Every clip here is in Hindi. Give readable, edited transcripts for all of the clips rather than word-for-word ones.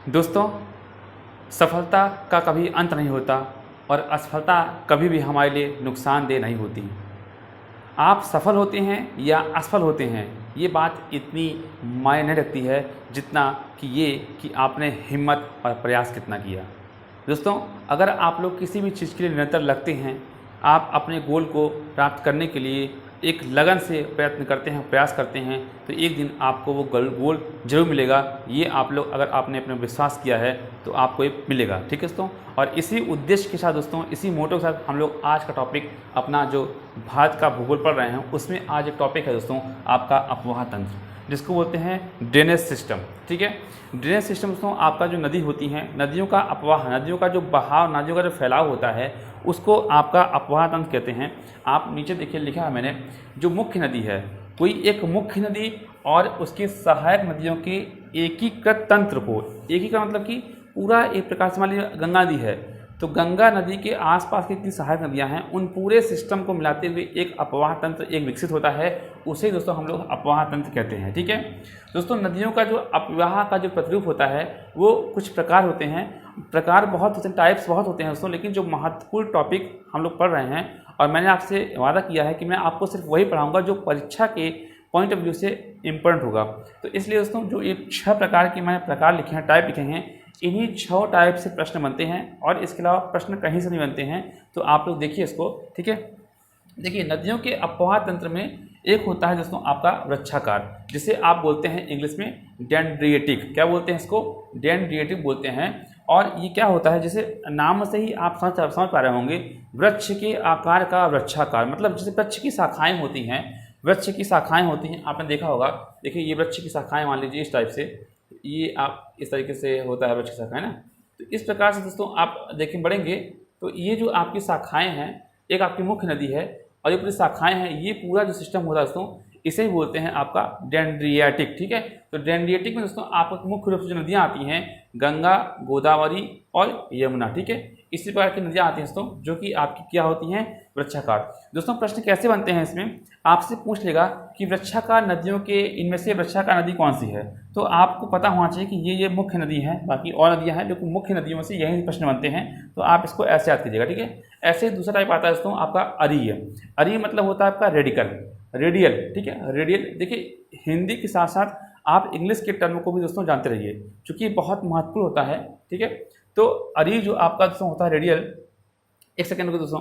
दोस्तों, सफलता का कभी अंत नहीं होता और असफलता कभी भी हमारे लिए नुकसानदेह नहीं होती। आप सफल होते हैं या असफल होते हैं, ये बात इतनी मायने नहीं रखती है जितना कि आपने हिम्मत और प्रयास कितना किया। दोस्तों, अगर आप लोग किसी भी चीज़ के लिए निरंतर लगते हैं, आप अपने गोल को प्राप्त करने के लिए एक लगन से प्रयत्न करते हैं, प्रयास करते हैं, तो एक दिन आपको वो गोल जरूर मिलेगा। ये आप लोग अगर आपने अपने विश्वास किया है तो आपको ये मिलेगा। ठीक है दोस्तों, और इसी उद्देश्य के साथ दोस्तों, इसी मोटो के साथ हम लोग आज का टॉपिक अपना जो भारत का भूगोल पढ़ रहे हैं उसमें आज एक टॉपिक है दोस्तों आपका अफवाह तंत्र, जिसको बोलते हैं ड्रेनेज सिस्टम। ठीक है, ड्रेनेज सिस्टम दोस्तों आपका जो नदी होती हैं, नदियों का अफवाह, नदियों का जो बहाव, नदियों का जो फैलाव होता है उसको आपका अफवाह तंत्र कहते हैं। आप नीचे देखिए लिखा है मैंने, जो मुख्य नदी है, कोई एक मुख्य नदी और उसके सहायक नदियों के एकीकृत तंत्र को, एकीकृत मतलब कि पूरा एक प्रकार से मान लीजिए गंगा नदी है तो गंगा नदी के आसपास की जितनी सहायक नदियां हैं उन पूरे सिस्टम को मिलाते हुए एक अफवाह तंत्र एक विकसित होता है, उसे दोस्तों हम लोग अफवाह तंत्र कहते हैं। ठीक है दोस्तों, नदियों का जो अफवाह का जो प्रतिरूप होता है वो कुछ प्रकार होते हैं, प्रकार बहुत होते हैं, टाइप्स बहुत होते हैं दोस्तों, लेकिन जो महत्वपूर्ण टॉपिक हम लोग पढ़ रहे हैं और मैंने आपसे वादा किया है कि मैं आपको सिर्फ वही पढ़ाऊँगा जो परीक्षा के पॉइंट ऑफ व्यू से इम्पोर्टेंट होगा। तो इसलिए दोस्तों जो ये 6 प्रकार के मैंने प्रकार लिखे हैं, टाइप लिखे हैं, इन्हीं 6 टाइप से प्रश्न बनते हैं और इसके अलावा प्रश्न कहीं से नहीं बनते हैं। तो आप लोग देखिए इसको। ठीक है, देखिए नदियों के अफवाह तंत्र में एक होता है दोस्तों आपका वृक्षाकार, जिसे आप बोलते हैं इंग्लिश में डेंड्रिएटिक। क्या बोलते हैं इसको? डेंड्रिएटिक बोलते हैं। और ये क्या होता है, जैसे नाम से ही आप समझ पा रहे होंगे, वृक्ष के आकार का वृक्षाकार, मतलब जैसे वृक्ष की शाखाएं होती हैं, वृक्ष की शाखाएं होती हैं, आपने देखा होगा। देखिए ये वृक्ष की शाखाएं मान लीजिए इस टाइप से, ये आप इस तरीके से होता है वृक्ष की शाखाएं ना। तो इस प्रकार से दोस्तों आप देखें बढ़ेंगे तो ये जो आपकी शाखाएं हैं, एक आपकी मुख्य नदी है और ये पूरी शाखाएं हैं, ये पूरा जो सिस्टम होता है दोस्तों इसे ही बोलते हैं आपका डेंड्रिएटिक। ठीक है, तो डेंड्रिएटिक में दोस्तों आपको मुख्य रूप से जो नदियाँ आती हैं गंगा, गोदावरी और यमुना। ठीक है, इसी प्रकार की नदियाँ आती हैं दोस्तों जो कि आपकी क्या होती हैं, वृक्षाकार। दोस्तों प्रश्न कैसे बनते हैं, इसमें आपसे पूछ लेगा कि वृक्षाकार नदियों के इनमें से वृक्षाकार नदी कौन सी है, तो आपको पता होना चाहिए कि ये मुख्य नदी है, बाकी और नदियाँ हैं लेकिन मुख्य नदियों में से यही प्रश्न बनते हैं। तो आप इसको ऐसे याद कीजिएगा। ठीक है, ऐसे ही दूसरा टाइप आता है दोस्तों आपका अरीय। अरीय मतलब होता है आपका रेडियल। ठीक है, रेडियल। देखिए हिंदी के साथ साथ आप इंग्लिश के टर्म को भी दोस्तों जानते रहिए, क्योंकि बहुत महत्वपूर्ण होता है। ठीक है, तो अरीय जो आपका दोस्तों होता है रेडियल, एक सेकेंड को दोस्तों,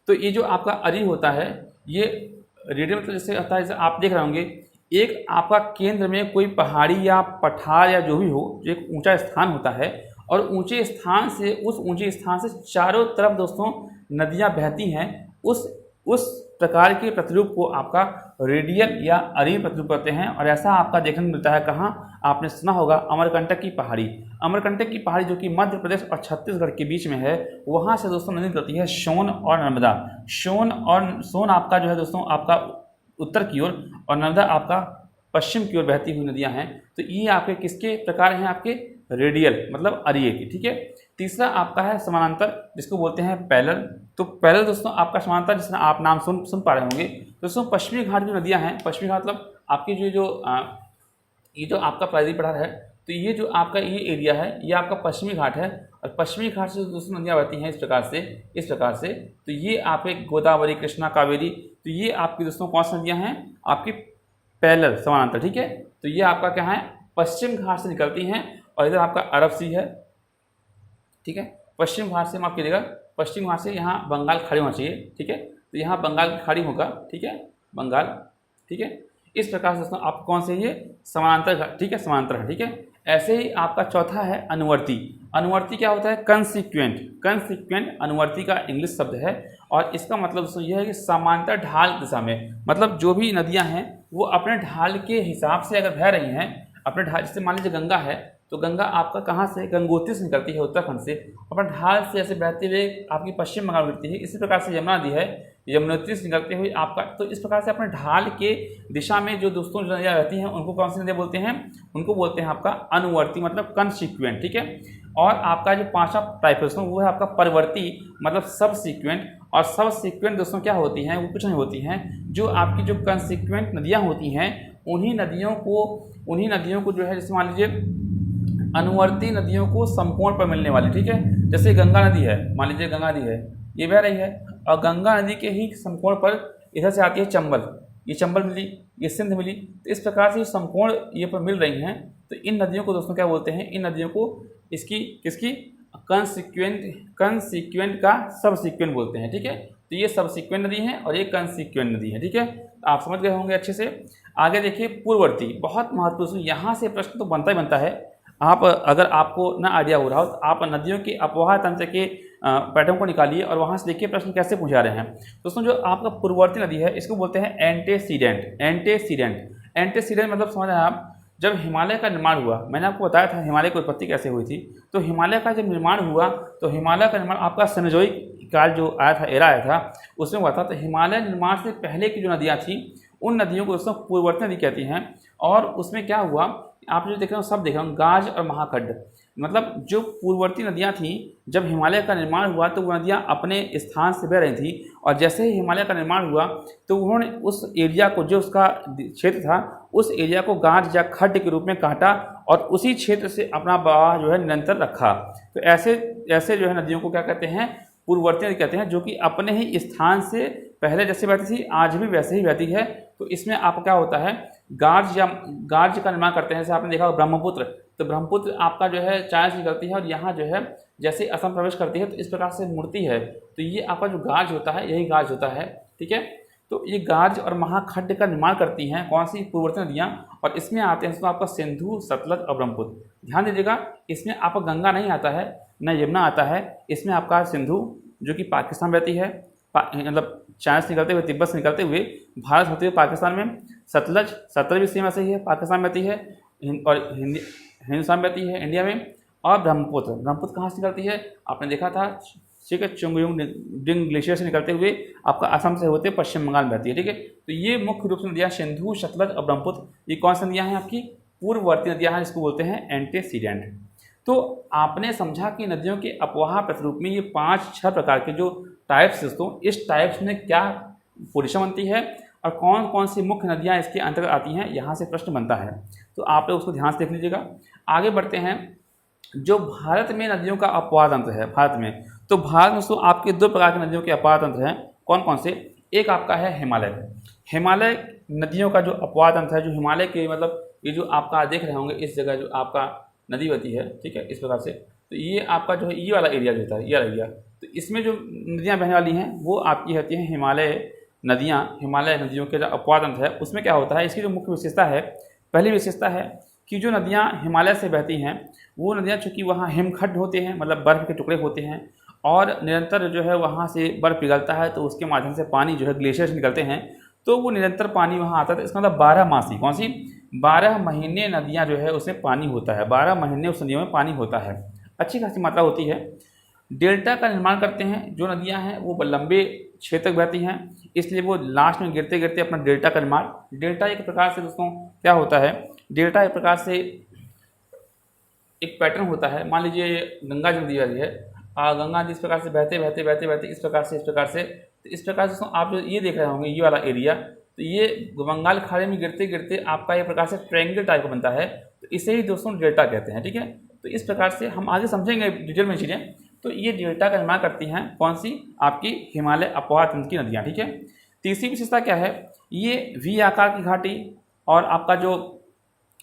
तो ये जो आपका अरीय होता है, ये रेडियल मतलब जैसे होता है, जैसे आप देख रहे होंगे एक आपका केंद्र में कोई पहाड़ी या पठार या जो भी हो, जो एक ऊंचा स्थान होता है और ऊंचे स्थान से, उस ऊंचे स्थान से चारों तरफ दोस्तों नदियां बहती हैं, उस प्रकार के प्रतिरूप को आपका रेडियल या अरीय प्रतिरूप कहते हैं। और ऐसा आपका देखने को मिलता है कहाँ, आपने सुना होगा अमरकंटक की पहाड़ी। अमरकंटक की पहाड़ी जो कि मध्य प्रदेश और छत्तीसगढ़ के बीच में है, वहाँ से दोस्तों नदी निकलती है सोन और नर्मदा। सोन आपका जो है दोस्तों आपका उत्तर की ओर और नर्मदा आपका पश्चिम की ओर बहती हुई नदियां हैं। तो ये आपके किसके प्रकार हैं, आपके रेडियल मतलब अरीय की। ठीक है, तीसरा आपका है समानांतर, जिसको बोलते हैं पैरेलल। तो पैरेलल दोस्तों आपका समानांतर, जिसमें आप नाम सुन पा रहे होंगे दोस्तों, पश्चिमी घाट जो नदियां हैं, पश्चिमी घाट मतलब आपकी ये जो आपका प्रायद्वीपीय पठार है, तो ये जो आपका ये एरिया है ये आपका पश्चिमी घाट है और पश्चिमी घाट से दूसरी नदियाँ बहती हैं इस प्रकार से। तो ये आपके गोदावरी, कृष्णा, कावेरी, तो ये आपकी दोस्तों कौन सी नदियाँ हैं, आपकी पैरेलल समानांतर। ठीक है, तो ये आपका क्या है, पश्चिम घाट से निकलती हैं और इधर आपका अरब सी है। ठीक है, पश्चिम घाट से माफ कीजिएगा, पश्चिम घाट से यहाँ बंगाल खाड़ी होना चाहिए। ठीक है, तो यहाँ बंगाल की खाड़ी होगा। ठीक है, बंगाल। ठीक है, इस प्रकार से दोस्तों आप कौन से, ये समानांतर घाट। ठीक है, समानांतर है। ठीक है, ऐसे ही आपका चौथा है अनुवर्ती। अनुवर्ती क्या होता है, कंसिक्वेंट अनुवर्ती का इंग्लिश शब्द है और इसका मतलब दोस्तों यह है कि समांतर ढाल दिशा में, मतलब जो भी नदियां हैं वो अपने ढाल के हिसाब से अगर बह रही हैं, अपने ढाल, जैसे मान लीजिए गंगा है तो गंगा आपका कहाँ से, गंगोत्री से निकलती है उत्तराखंड से, अपने ढाल से ऐसे बहते हुए आपकी पश्चिम बंगाल गिरती है। इसी प्रकार से यमुना नदी है, यमुनोत्री से निकलते हुए आपका, तो इस प्रकार से अपने ढाल के दिशा में जो दोस्तों नदियाँ रहती हैं उनको कौन सी नदियाँ बोलते हैं, उनको बोलते हैं आपका अनुवर्ती मतलब कंसिक्वेंट। ठीक है, और आपका जो 5वां टाइप है वो है आपका परवर्ती मतलब सब सीक्वेंट, और सब सीक्वेंट दोस्तों क्या होती हैं, वो कुछ नहीं होती हैं, जो आपकी जो कंसिक्वेंट नदियाँ होती हैं उन्हीं नदियों को जो है, जैसे मान लीजिए अनुवर्ती नदियों को समकोण पर मिलने वाली, ठीक है। जैसे गंगा नदी है, मान लीजिए गंगा नदी है, ये बह रही है और गंगा नदी के ही समकोण पर इधर से आती है चंबल, ये चंबल मिली, ये सिंध मिली, तो इस प्रकार से समकोण ये पर मिल रही हैं। तो इन नदियों को दोस्तों क्या बोलते हैं, इन नदियों को किसकी कंसिक्वेंट का सब सीक्वेंट बोलते हैं, ठीक है। तो ये सब सीक्वेंट नदी है और ये कंसिक्वेंट नदी है, ठीक है। आप समझ गए होंगे अच्छे से। आगे देखिए पूर्ववर्ती, बहुत महत्वपूर्ण, यहाँ से प्रश्न तो बनता ही बनता है। आप अगर आपको ना आइडिया हो रहा हो तो आप नदियों के अपवाह तंत्र के पैटर्न को निकालिए और वहाँ से देखिए प्रश्न कैसे पूछा रहे हैं। दोस्तों जो आपका पूर्ववर्ती नदी है इसको बोलते हैं एंटेसीडेंट। एंटेसीडेंट मतलब समझ रहे हैं आप, जब हिमालय का निर्माण हुआ, मैंने आपको बताया था हिमालय की उत्पत्ति कैसे हुई थी, तो हिमालय का जब निर्माण हुआ तो हिमालय का निर्माण आपका सेनोजोइक काल जो आया था, एरा आया था, उसमें हुआ था। तो हिमालय निर्माण से पहले की जो नदियाँ थी उन नदियों को दोस्तों पूर्ववर्ती नदी कहती हैं। और उसमें क्या हुआ, आप जो देख रहे हो सब देख रहे हो, गाज और महाखड्ड, मतलब जो पूर्ववर्ती नदियाँ थीं जब हिमालय का निर्माण हुआ तो वो नदियाँ अपने स्थान से बह रही थी, और जैसे ही हिमालय का निर्माण हुआ तो उन्होंने उस एरिया को, जो उसका क्षेत्र था, उस एरिया को गाज या खड्ड के रूप में काटा और उसी क्षेत्र से अपना बहाव जो है निरंतर रखा। तो ऐसे जो है नदियों को क्या कहते हैं, पूर्ववर्ती नदी कहते हैं, जो कि अपने ही स्थान से पहले जैसे बहती थी आज भी वैसे ही बहती है। तो इसमें आपका क्या होता है, गार्ज का निर्माण करते हैं। जैसे आपने देखा ब्रह्मपुत्र, तो ब्रह्मपुत्र आपका जो है चाय से निकलती है और यहाँ जो है जैसे असम प्रवेश करती है तो इस प्रकार से मुड़ती है। तो ये आपका जो गार्ज होता है यही गार्ज होता है, ठीक है। तो ये गार्ज और महाखड्ड का निर्माण करती हैं कौन सी, पूर्ववर्ती नदियाँ। और इसमें आते हैं तो आपका सिंधु, सतलज और ब्रह्मपुत्र। ध्यान दीजिएगा, इसमें आपका गंगा नहीं आता है, न यमुना आता है, इसमें आपका सिंधु जो कि पाकिस्तान बहती है, मतलब चाइना से निकलते हुए, तिब्बत से निकलते हुए भारत होते हुए पाकिस्तान में। सतलज भी सेम ऐसे ही है, पाकिस्तान में बहती है और हिंदुस्तान में बहती है, इंडिया में। और ब्रह्मपुत्र कहाँ से निकलती है, आपने देखा था, ठीक है, चुंगयुंग ग्लेशियर से निकलते हुए आपका असम से होते पश्चिम बंगाल में बहती है, ठीक है। तो ये मुख्य रूप से नदियाँ सिंधु, सतलज और ब्रह्मपुत्र, ये कौन सी नदियाँ हैं, आपकी पूर्ववर्ती नदियाँ हैं, जिसको बोलते हैं एंटेसीडेंट। तो आपने समझा कि नदियों के अपवाह प्रतिरूप में ये 5-6 प्रकार के जो टाइप्स दोस्तों, इस टाइप्स में क्या पोजीशन बनती है और कौन कौन सी मुख्य नदियाँ इसके अंतर्गत आती हैं, यहाँ से प्रश्न बनता है। तो आप लोग उसको ध्यान से देख लीजिएगा। आगे बढ़ते हैं, जो भारत में नदियों का अपवाह तंत्र है, भारत में, तो भारत में दोस्तों आपके 2 प्रकार की नदियों के अपवाह तंत्र हैं। कौन कौन से, एक आपका है हिमालय नदियों का जो अपवाह तंत्र है, जो हिमालय के, मतलब ये जो आपका देख रहे होंगे इस जगह जो आपका नदी बहती है, ठीक है, इस प्रकार से। तो ये आपका जो है ये वाला एरिया जो होता है, ये वाला एरिया, तो इसमें जो नदियाँ बहने वाली हैं वो आपकी होती हैं हिमालय नदियों के जो अपवाह तंत्र है उसमें क्या होता है, इसकी जो मुख्य विशेषता है, पहली विशेषता है कि जो नदियाँ हिमालय से बहती हैं वो नदियाँ चूँकि वहाँ हिमखंड होते हैं, मतलब बर्फ़ के टुकड़े होते हैं, और निरंतर जो है वहाँ से बर्फ़ पिघलता है, तो उसके माध्यम से पानी जो है ग्लेशियर से निकलते हैं, तो वो निरंतर पानी वहाँ आता है। इसका मतलब 12 मासी, कौन सी, 12 महीने नदियाँ जो है उसमें पानी होता है, 12 महीने उस नदियों में पानी होता है, अच्छी खासी मात्रा होती है। डेल्टा का निर्माण करते हैं, जो नदियाँ हैं वो लंबे क्षेत्र तक बहती हैं, इसलिए वो लास्ट में गिरते गिरते अपना डेल्टा का निर्माण, डेल्टा एक प्रकार से दोस्तों क्या होता है, डेल्टा एक प्रकार से एक पैटर्न होता है। मान लीजिए गंगा जो नदी वाली है, गंगा नदी इस प्रकार से बहते इस प्रकार से दोस्तों आप जो ये देख रहे होंगे ये वाला एरिया, तो ये बंगाल खाड़ी में गिरते गिरते आपका एक प्रकार से ट्रायंगल टाइप का बनता है, तो इसे ही दोस्तों डेल्टा कहते हैं, ठीक है। तो इस प्रकार से हम आगे समझेंगे डिटेल में चीज़ें। तो ये डेल्टा का निर्माण करती हैं कौन सी, आपकी हिमालय अपवाह तंत्र की नदियाँ, ठीक है। तीसरी विशेषता क्या है, ये वी आकार की घाटी और आपका जो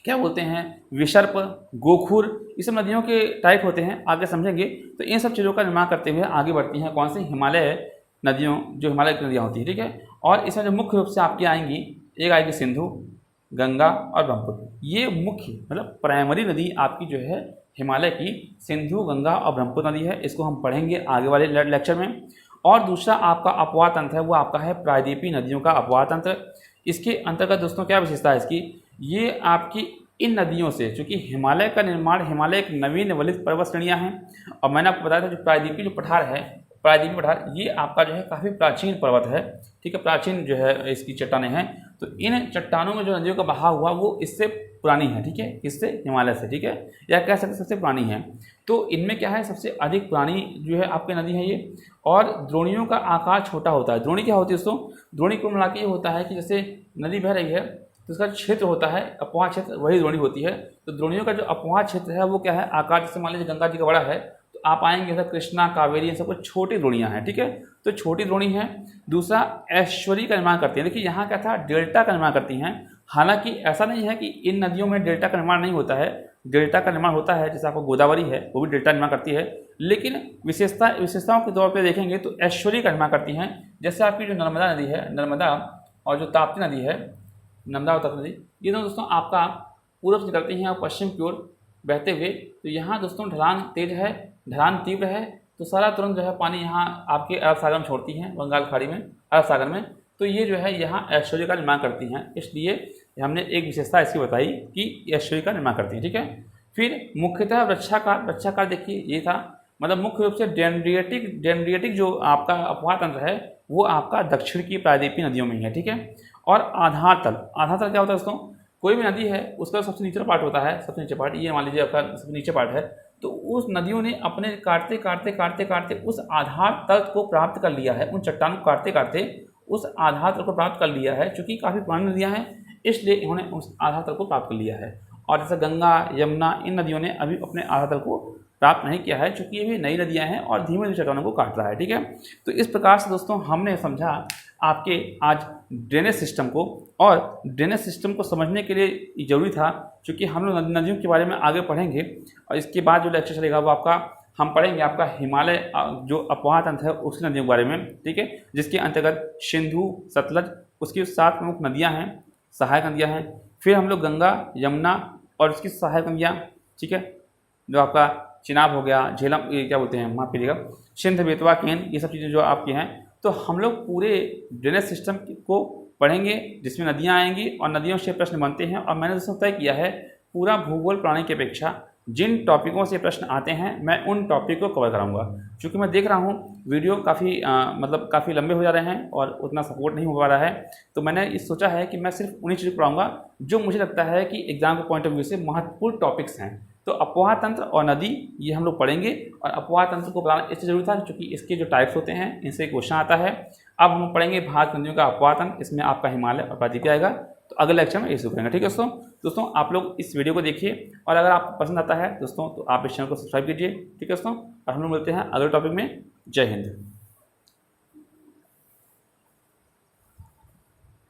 क्या बोलते हैं विसर्प, गोखुर, ये सब नदियों के टाइप होते हैं, आगे समझेंगे। तो इन सब चीज़ों का निर्माण करते हुए आगे बढ़ती हैं कौन सी, हिमालय नदियों, जो हिमालय की नदियाँ होती हैं, ठीक है। और इसमें जो मुख्य रूप से आपकी आएंगी, एक आएगी सिंधु, गंगा और ब्रह्मपुत्र। ये मुख्य मतलब प्राइमरी नदी आपकी जो है हिमालय की सिंधु, गंगा और ब्रह्मपुत्र नदी है, इसको हम पढ़ेंगे आगे वाले लेक्चर में। और दूसरा आपका अपवाह तंत्र है वो आपका है प्रायद्वीपीय नदियों का अपवाह तंत्र। इसके अंतर्गत दोस्तों क्या विशेषता है इसकी, ये आपकी इन नदियों से, चूँकि हिमालय का निर्माण, हिमालय एक नवीन वलित पर्वत श्रेणियाँ हैं, और मैंने आपको बताया था जो प्रायद्वीपीय जो पठार है, प्रायद्वीपीय पठार ये आपका जो है काफ़ी प्राचीन पर्वत है, ठीक है, प्राचीन जो है इसकी चट्टानें हैं। तो इन चट्टानों में जो नदियों का बहाव हुआ वो इससे पुरानी है, ठीक है, इससे हिमालय से, ठीक है, या कह सकते सबसे पुरानी है। तो इनमें क्या है, सबसे अधिक पुरानी जो है आपकी नदी है ये। और द्रोणियों का आकार छोटा होता है। द्रोणी क्या होती है दोस्तों, द्रोणी कुल मिला के ये होता है कि जैसे नदी बह रही है तो उसका क्षेत्र होता है अपवाह क्षेत्र, वही द्रोणी होती है। तो द्रोणियों का जो अपवाह क्षेत्र है वो क्या है, आकार जैसे मान लीजिए गंगा जी का बड़ा है तो आप आएंगे जैसे कृष्णा, कावेरी, इन सब कुछ छोटी द्रोणियाँ हैं, ठीक है, तो छोटी द्रोणी है। दूसरा ऐश्वर्य का निर्माण करती है। देखिए यहाँ क्या था, डेल्टा का निर्माण करती हैं। हालांकि ऐसा नहीं है कि इन नदियों में डेल्टा का निर्माण नहीं होता है, डेल्टा का निर्माण होता है। जैसे आपको गोदावरी है वो भी डेल्टा निर्माण करती है, लेकिन विशेषताओं के तौर पर देखेंगे तो ऐश्वर्य का निर्माण करती हैं। जैसे आपकी जो नर्मदा नदी है, नर्मदा और जो ताप्ती नदी है, नर्मदा और ताप्ती नदी, ये दोनों दोस्तों आपका पूर्व से निकलती हैं और पश्चिम की ओर बहते हुए। तो यहाँ दोस्तों ढलान तेज है, ढलान तीव्र है, तो सारा तुरंत जो है पानी यहाँ आपके अरब सागर में छोड़ती हैं, बंगाल खाड़ी में, अरब सागर में। तो ये जो है यहाँ ऐश्वर्य का निर्माण करती हैं, इसलिए हमने एक विशेषता इसकी बताई कि ऐश्वर्य का निर्माण करती हैं, ठीक है। फिर मुख्यतः वृक्षाकार देखिए ये था, मतलब मुख्य रूप से डेंड्रिएटिक जो आपका अपवाह तंत्र है वो आपका दक्षिण की प्रायद्वीपीय नदियों में ही है, ठीक है। और आधार तल क्या होता है दोस्तों, कोई भी नदी है उसका सबसे नीचे पार्ट होता है, सबसे नीचे पार्ट, ये मान लीजिए आपका सबसे नीचे पार्ट है, तो उस नदियों ने अपने काटते उस आधार तल को प्राप्त कर लिया है, उन चट्टानों को काटते उस आधार तल को प्राप्त कर लिया है। चूँकि काफ़ी पुरानी नदियाँ हैं इसलिए इन्होंने उस आधार तल को प्राप्त कर लिया है। और जैसे गंगा, यमुना, इन नदियों ने अभी अपने आधार तल को प्राप्त नहीं किया है, चूँकि ये भी नई नदियाँ हैं और धीमे धीमे चट्टानों को काट रहा है, ठीक है। तो इस प्रकार से दोस्तों हमने समझा आपके आज ड्रेनेज सिस्टम को, और ड्रेनेज सिस्टम को समझने के लिए ज़रूरी था, क्योंकि हम लोग नदियों के बारे में आगे पढ़ेंगे और इसके बाद जो लेक्चर चलेगा वो आपका हम पढ़ेंगे आपका हिमालय जो अपवाह तंत्र है उसकी नदियों के बारे में, ठीक है, जिसके अंतर्गत सिंधु, सतलज, उसकी 7 प्रमुख नदियाँ हैं, सहायक नदियाँ हैं। फिर हम लोग गंगा, यमुना और उसकी सहायक नदियाँ, ठीक है, जो आपका चिनाब हो गया, झेलम, ये क्या बोलते हैं, माफ कीजिएगा, सिंध, बेतवा, केन, ये सब चीज़ें जो आपकी हैं। तो हम लोग पूरे ड्रेनेज सिस्टम को पढ़ेंगे जिसमें नदियाँ आएंगी और नदियों से प्रश्न बनते हैं। और मैंने दोस्तों तय किया है पूरा भूगोल प्राणी की अपेक्षा जिन टॉपिकों से प्रश्न आते हैं मैं उन टॉपिक को कवर कराऊंगा। क्योंकि मैं देख रहा हूँ वीडियो काफ़ी लंबे हो जा रहे हैं और उतना सपोर्ट नहीं हो पा रहा है, तो मैंने इस सोचा है कि मैं सिर्फ उन्हीं चीज़ों को पढ़ाऊँगा जो मुझे लगता है कि एग्जाम के पॉइंट ऑफ व्यू से महत्वपूर्ण टॉपिक्स हैं। तो अपवाह तंत्र और नदी ये हम लोग पढ़ेंगे। और अपवाह तंत्र को पढ़ाना इससे जरूरी था क्योंकि इसके जो टाइप्स होते हैं इनसे क्वेश्चन आता है। अब हम पढ़ेंगे भारत नदियों का अपवाह तंत्र, इसमें आपका हिमालय और प्रायद्वीपीय आएगा। तो अगले लेक्चर में ये शुरू करेंगे, ठीक है दोस्तों आप लोग इस वीडियो को देखिए और अगर आपको पसंद आता है दोस्तों तो आप इस चैनल को सब्सक्राइब कीजिए, ठीक है दोस्तों। और हम लोग मिलते हैं अगले टॉपिक में। जय हिंद।